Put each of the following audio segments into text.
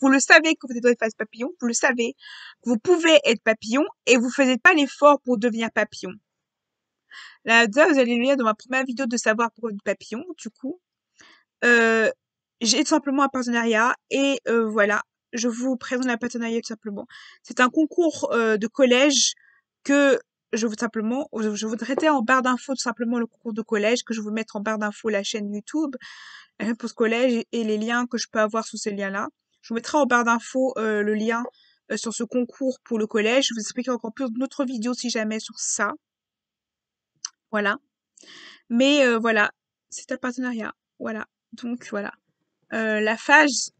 Vous le savez que vous êtes dans une phase papillon, vous le savez, vous pouvez être papillon et vous faites pas l'effort pour devenir papillon. Là, vous allez le lire dans ma première vidéo de savoir pourquoi vous êtes papillon, du coup. J'ai tout simplement un partenariat et voilà, je vous présente la partenariat tout simplement. C'est un concours de collège que je vous traiter en barre d'infos tout simplement le concours de collège que je vais vous mettre en barre d'infos la chaîne YouTube pour ce collège et les liens que je peux avoir sur ces liens-là. Je vous mettrai en barre d'infos le lien sur ce concours pour le collège. Je vous expliquerai encore plus dans d'autres vidéos si jamais sur ça. Voilà. Mais voilà, c'est un partenariat. Voilà. Donc voilà. La phase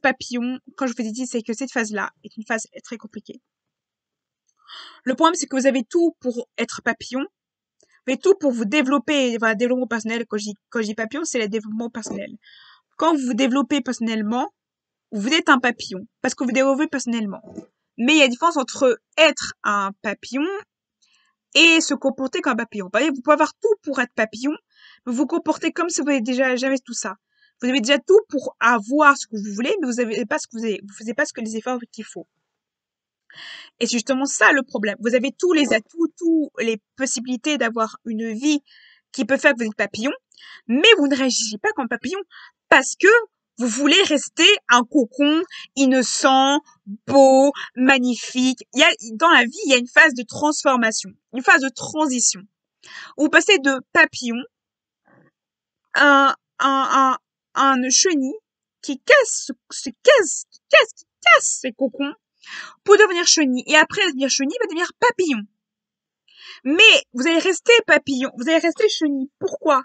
papillon, quand je vous ai dit, c'est que cette phase-là est une phase très compliquée. Le problème, c'est que vous avez tout pour être papillon, vous avez tout pour vous développer, voilà, développement personnel. Quand je dis papillon, c'est le développement personnel. Quand vous vous développez personnellement, vous êtes un papillon, parce que vous développez personnellement. Mais il y a une différence entre être un papillon et se comporter comme un papillon. Vous voyez, vous pouvez avoir tout pour être papillon, mais vous vous comportez comme si vous n'avez déjà jamais tout ça. Vous avez déjà tout pour avoir ce que vous voulez, mais vous avez pas ce que vous avez, vous faisiez pas ce que les efforts qu'il faut. Et c'est justement ça le problème. Vous avez tous les atouts, toutes les possibilités d'avoir une vie qui peut faire que vous êtes papillon, mais vous ne réagissez pas comme papillon parce que vous voulez rester un cocon innocent, beau, magnifique. Dans la vie, il y a une phase de transformation, une phase de transition. Vous passez de papillon à un chenille qui casse ses cocons pour devenir chenille. Et après devenir chenille, va devenir papillon. Mais vous allez rester papillon, vous allez rester chenille. Pourquoi?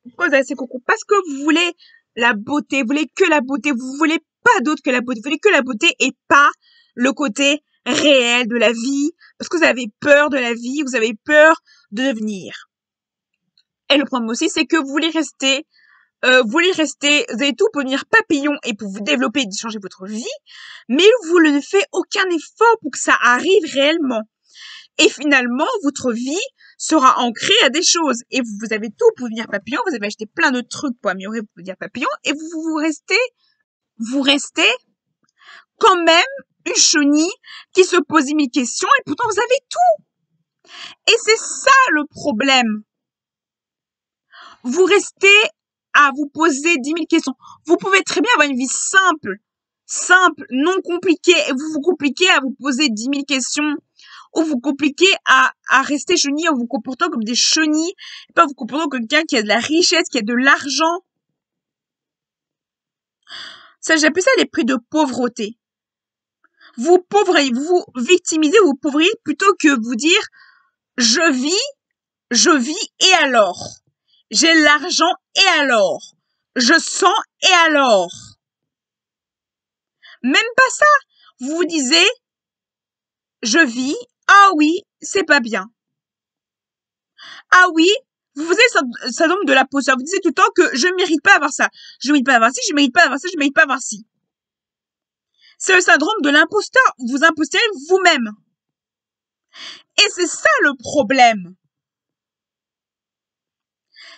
Pourquoi vous avez ces cocons? Parce que vous voulez la beauté, vous voulez que la beauté, vous voulez pas d'autre que la beauté, vous voulez que la beauté et pas le côté réel de la vie, parce que vous avez peur de la vie, vous avez peur de devenir. Et le problème aussi, c'est que vous voulez rester, vous avez tout pour devenir papillon et pour vous développer et changer votre vie, mais vous ne faites aucun effort pour que ça arrive réellement. Et finalement, votre vie sera ancrée à des choses. Et vous avez tout pour devenir papillon, vous avez acheté plein de trucs pour améliorer pour devenir papillon, et vous restez quand même une chenille qui se pose 1000 questions, et pourtant vous avez tout. Et c'est ça le problème. Vous restez à vous poser 10 000 questions. Vous pouvez très bien avoir une vie simple, non compliquée, et vous compliquez à vous poser 10 000 questions, ou vous compliquez à rester chenille en vous comportant comme des chenilles, et pas vous comportant comme quelqu'un qui a de la richesse, qui a de l'argent. Ça, j'appelle ça les prix de pauvreté. Vous victimisez, vous pauvriez plutôt que vous dire, je vis, et alors? J'ai l'argent, et alors? Je sens, et alors? Même pas ça. Vous vous disiez, je vis, ah oui, c'est pas bien. Ah oui, vous faisiez le syndrome de l'imposteur. Vous disiez tout le temps que je ne mérite pas d'avoir ça. Je ne mérite pas d'avoir ci, je ne mérite pas d'avoir ça, je ne mérite pas d'avoir ci. C'est le syndrome de l'imposteur. Vous impostez vous-même. Et c'est ça le problème.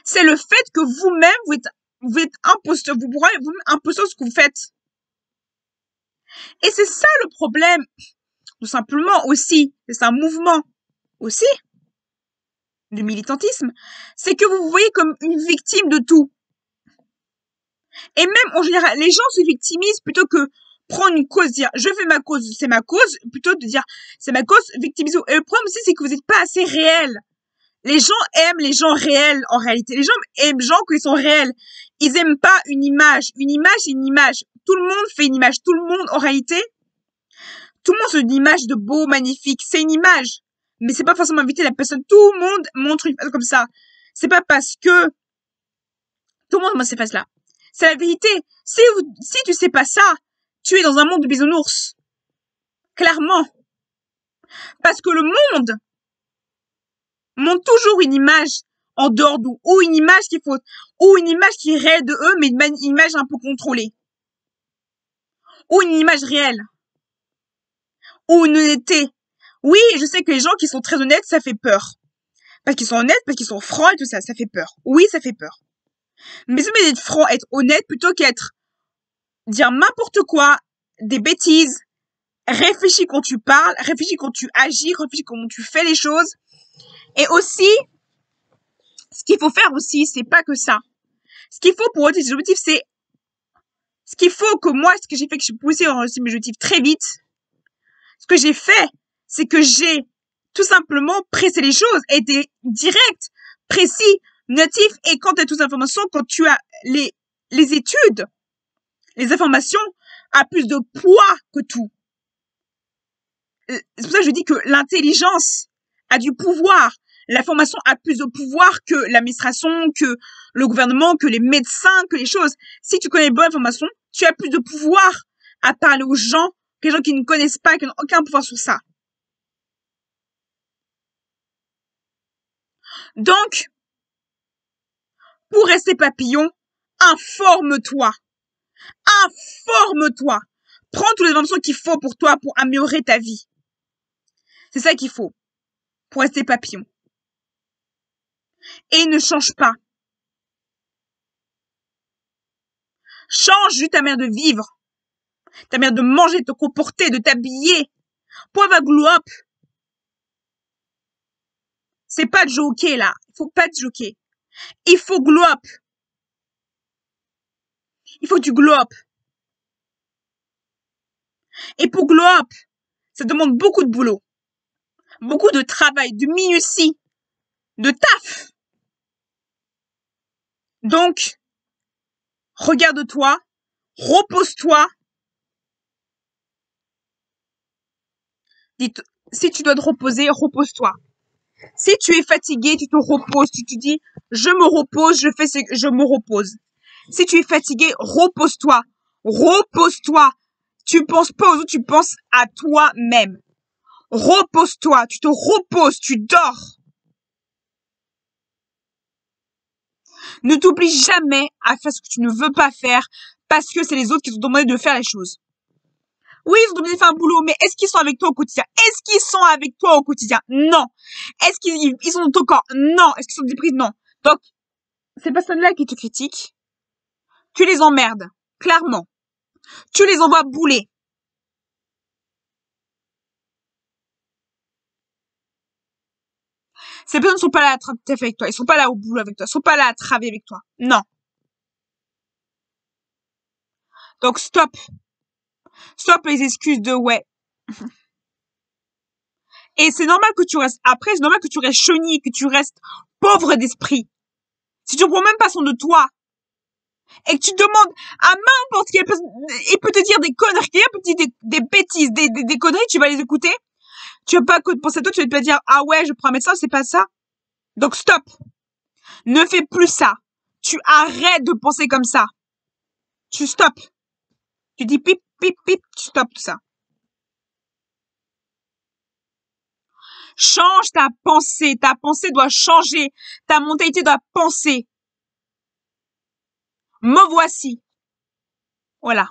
C'est le fait que vous-même, vous êtes imposteur. Vous pourrez vous-même imposteur ce que vous faites. Et c'est ça le problème. Tout simplement aussi, c'est un mouvement aussi, du militantisme, c'est que vous vous voyez comme une victime de tout. Et même en général, les gens se victimisent plutôt que prendre une cause, dire je fais ma cause, c'est ma cause, plutôt de dire c'est ma cause, victimisez-vous. Et le problème aussi, c'est que vous n'êtes pas assez réel. Les gens aiment les gens réels en réalité. Les gens aiment les gens qui sont réels. Ils aiment pas une image. Une image, c'est une image. Tout le monde fait une image. Tout le monde, en réalité, tout le monde se dit une image de beau, magnifique. C'est une image. Mais c'est pas forcément inviter la personne. Tout le monde montre une face comme ça. C'est pas parce que tout le monde montre ces faces-là. C'est la vérité. Si tu sais pas ça, tu es dans un monde de bisounours. Clairement. Parce que le monde montre toujours une image en dehors d'eux, ou une image qui est fausse, ou une image qui est réelle de eux, mais une image un peu contrôlée. Ou une image réelle. Ou une honnêteté. Oui, je sais que les gens qui sont très honnêtes, ça fait peur. Parce qu'ils sont honnêtes, parce qu'ils sont francs et tout ça, ça fait peur. Oui, ça fait peur. Mais c'est mieux d'être franc, être honnête, plutôt dire n'importe quoi, des bêtises. Réfléchis quand tu parles, réfléchis quand tu agis, réfléchis comment tu fais les choses. Et aussi, ce qu'il faut faire aussi, c'est pas que ça. Ce qu'il faut pour atteindre tes objectifs, c'est ce qu'il faut que moi, ce que j'ai fait, que j'ai poussé à réussir mes objectifs très vite. Ce que j'ai fait, c'est que j'ai tout simplement pressé les choses, été direct, précis, natif. Et quand tu as toutes les informations, quand tu as les études, les informations, a plus de poids que tout. C'est pour ça que je dis que l'intelligence a du pouvoir. L'information a plus de pouvoir que l'administration, que le gouvernement, que les médecins, que les choses. Si tu connais les bonnes informations, tu as plus de pouvoir à parler aux gens que les gens qui ne connaissent pas, qui n'ont aucun pouvoir sur ça. Donc, pour rester papillon, informe-toi. Informe-toi. Prends toutes les informations qu'il faut pour toi pour améliorer ta vie. C'est ça qu'il faut pour rester papillon. Et ne change pas. Change juste ta manière de vivre, ta manière de manger, de te comporter, de t'habiller. Pour avoir glow up. C'est pas de joker là. Il faut pas te joker. Il faut glow up. Il faut que tu glow up. Et pour glow up, ça demande beaucoup de boulot. Beaucoup de travail, de minutie, de taf. Donc, regarde-toi, repose-toi. Si tu dois te reposer, repose-toi. Si tu es fatigué, tu te reposes, tu te dis, je me repose, je me repose. Si tu es fatigué, repose-toi. Repose-toi. Tu penses pas aux autres, tu penses à toi-même. Repose-toi, tu te reposes, tu dors. Ne t'oublie jamais à faire ce que tu ne veux pas faire parce que c'est les autres qui t'ont demandé de faire les choses. Oui, ils ont demandé de faire un boulot, mais est-ce qu'ils sont avec toi au quotidien? Est-ce qu'ils sont avec toi au quotidien? Non. Est-ce qu'ils sont dans ton corps? Non. Est-ce qu'ils sont dépris? Non. Donc, ces personnes-là qui te critiquent, tu les emmerdes, clairement. Tu les envoies bouler. Ces personnes ne sont pas là à travailler avec toi. Ils sont pas là au boulot avec toi. Ils sont pas là à travailler avec toi. Non. Donc, stop. Stop les excuses de ouais. Et c'est normal que tu restes, après, c'est normal que tu restes chenille, que tu restes pauvre d'esprit. Si tu ne prends même pas soin de toi, et que tu demandes à n'importe quelle personne, il peut te dire des conneries, il peut te dire des bêtises, des conneries, tu vas les écouter. Tu vas pas penser à toi, tu vas te dire, ah ouais, je prends un médecin, c'est pas ça. Donc stop. Ne fais plus ça. Tu arrêtes de penser comme ça. Tu stop. Tu dis pip, pip, pip, tu stops tout ça. Change ta pensée doit changer, ta mentalité doit penser. Me voici. Voilà.